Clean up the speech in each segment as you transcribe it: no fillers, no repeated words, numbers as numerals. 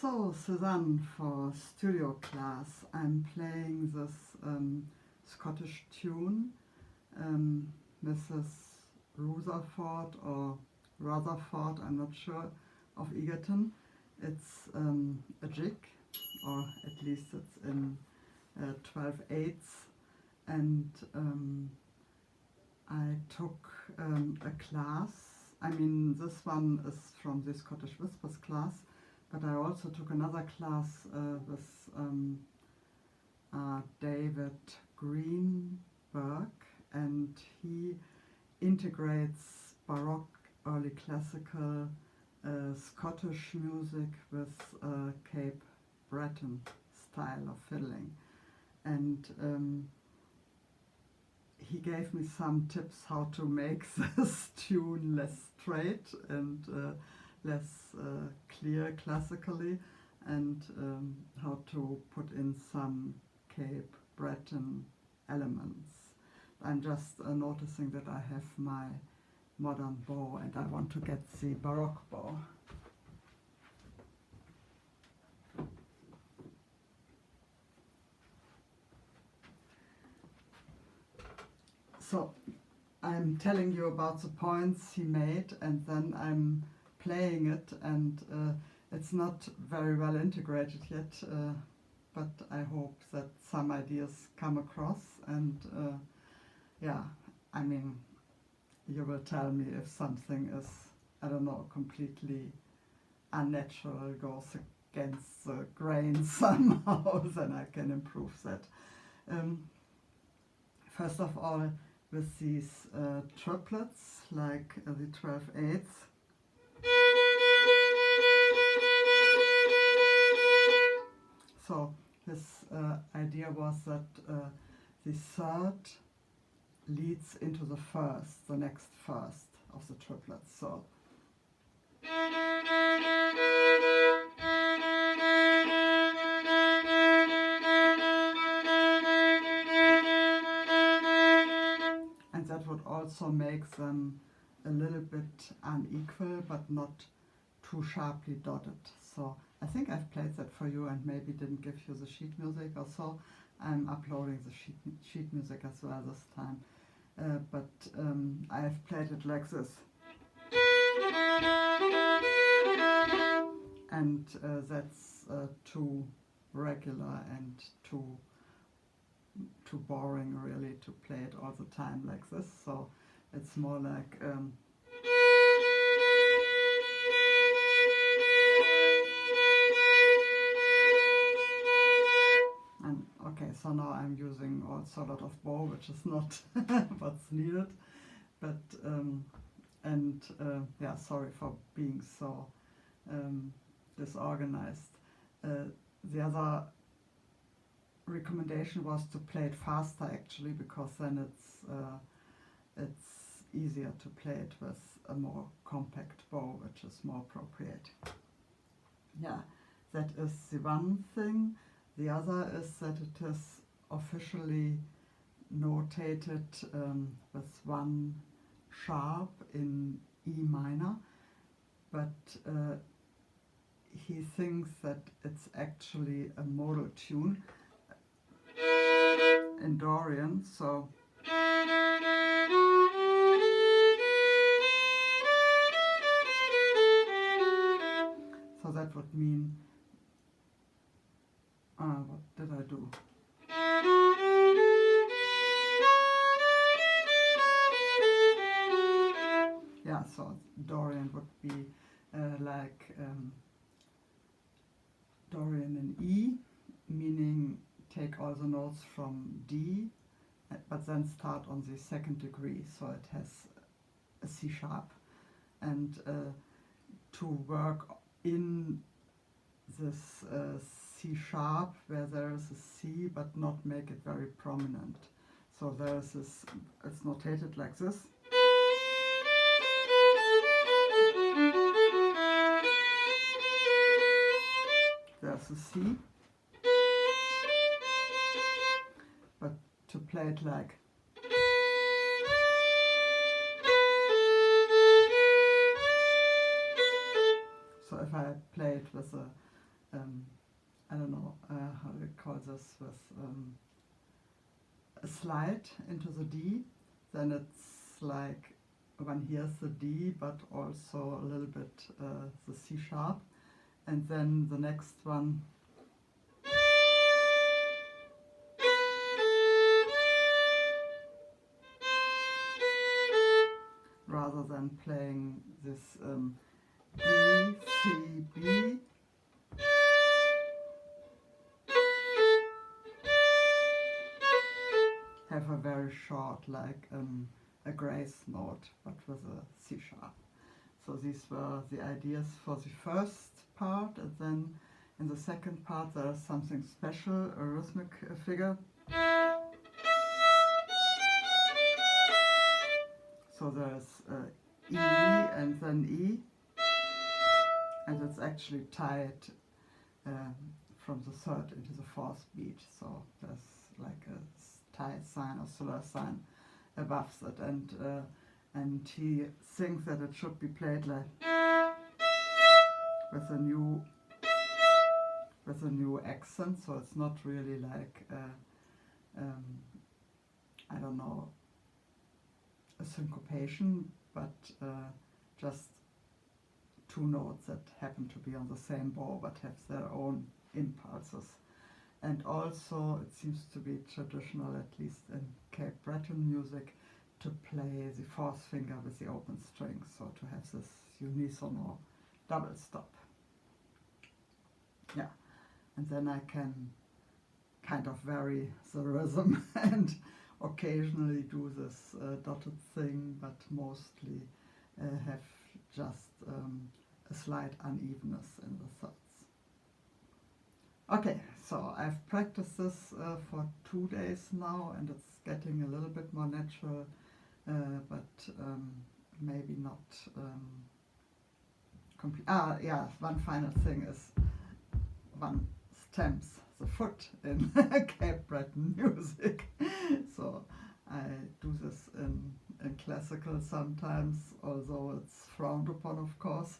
So, Suzanne, for studio class, I'm playing this Scottish tune, Mrs. Rutherford or Rutherford, I'm not sure, of Egerton. It's a jig, or at least it's in 12/8, and I took a class. I mean, this one is from the Scottish Whispers class, but I also took another class with David Greenberg, and he integrates Baroque, early classical Scottish music with Cape Breton style of fiddling. And he gave me some tips how to make this tune less straight and less clear classically, and how to put in some Cape Breton elements. I'm just noticing that I have my modern bow and I want to get the Baroque bow. So I'm telling you about the points he made, and then I'm playing it, and it's not very well integrated yet, but I hope that some ideas come across, and yeah, I mean, you will tell me if something is, I don't know, completely unnatural, goes against the grain somehow, then I can improve that. First of all, with these triplets, like the 12/8. So his idea was that the third leads into the first, the next first of the triplets. So and that would also make them a little bit unequal, but not too sharply dotted. So I think I've played that for you and maybe didn't give you the sheet music or so. I'm uploading the sheet music as well this time. But I've played it like this. And that's too regular and too boring really to play it all the time like this. So it's more like and okay, so now I'm using also a lot of bow, which is not what's needed, but yeah, sorry for being so disorganized. The other recommendation was to play it faster actually, because then it's easier to play it with a more compact bow, which is more appropriate. Yeah, that is the one thing. The other is that it is officially notated with one sharp in E minor, but he thinks that it's actually a modal tune in Dorian, so that would mean, what did I do? Yeah, so Dorian would be like Dorian in E, meaning take all the notes from D, but then start on the second degree, so it has a C sharp. And to work in this C sharp where there is a C, but not make it very prominent. So there is this, it's notated like this. There's a C, but to play it like, so if I play it with a I don't know how to call this, with a slide into the D. Then it's like one hears the D, but also a little bit the C sharp. And then the next one rather than playing this D, C, B, have a very short, like a grace note, but with a C sharp. So these were the ideas for the first part, and then in the second part there's something special, a rhythmic figure. So there's E and then E, and it's actually tied from the third into the fourth beat. So there's like a tied sign or solar sign above that, and he thinks that it should be played like with a new accent. So it's not really like I don't know, a syncopation, but just two notes that happen to be on the same bow but have their own impulses. And also it seems to be traditional, at least in Cape Breton music, to play the fourth finger with the open string, so to have this unisono double stop. Yeah, and then I can kind of vary the rhythm and occasionally do this dotted thing, but mostly have just a slight unevenness in the thirds. Okay, so I've practiced this for 2 days now, and it's getting a little bit more natural, but maybe not complete. Yeah, one final thing is one stamps the foot in Cape Breton music. So I do this in classical sometimes, although it's frowned upon, of course.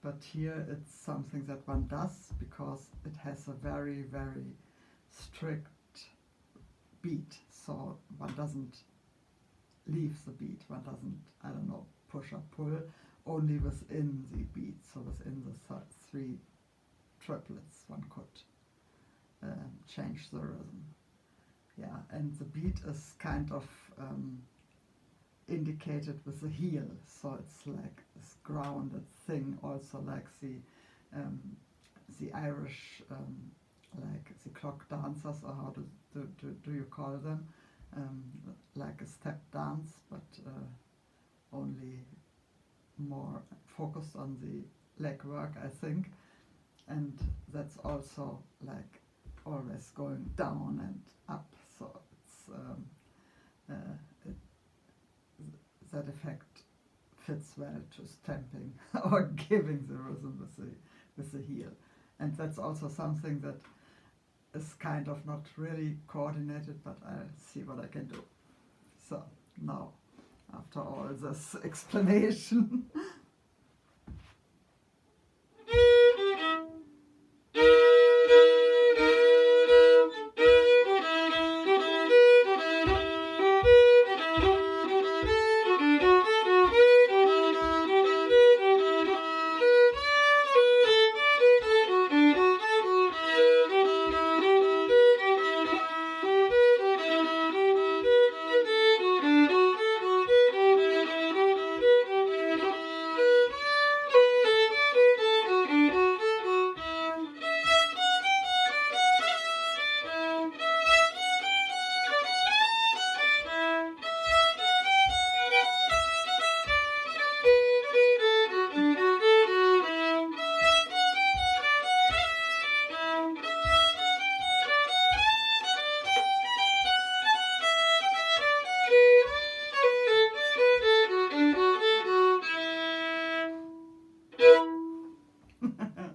But here it's something that one does because it has a very, very strict beat. So one doesn't leave the beat, one doesn't, I don't know, push or pull, only within the beat. So within the three triplets one could change the rhythm. Yeah, and the beat is kind of indicated with the heel, so it's like this grounded thing, also like the Irish, like the clock dancers, or how do you call them, like a step dance, but only more focused on the leg work, I think. And that's also like always going down and up, so it's that effect fits well to stamping or giving the rhythm with the heel. And that's also something that is kind of not really coordinated, but I'll see what I can do. So now, after all this explanation,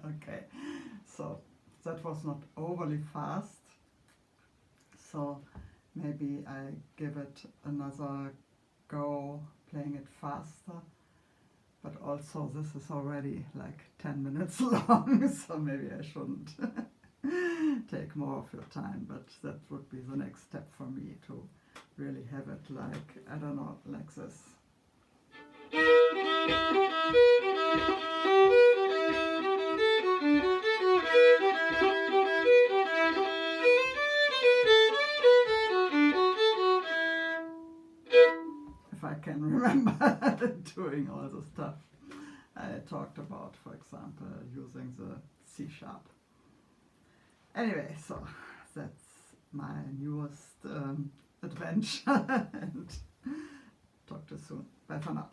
okay, so that was not overly fast, so maybe I give it another go playing it faster. But also this is already like 10 minutes long, so maybe I shouldn't take more of your time, but that would be the next step for me, to really have it like, I don't know, like this. If I can remember doing all the stuff I talked about, for example, using the C sharp. Anyway, so that's my newest adventure, and talk to you soon. Bye for now.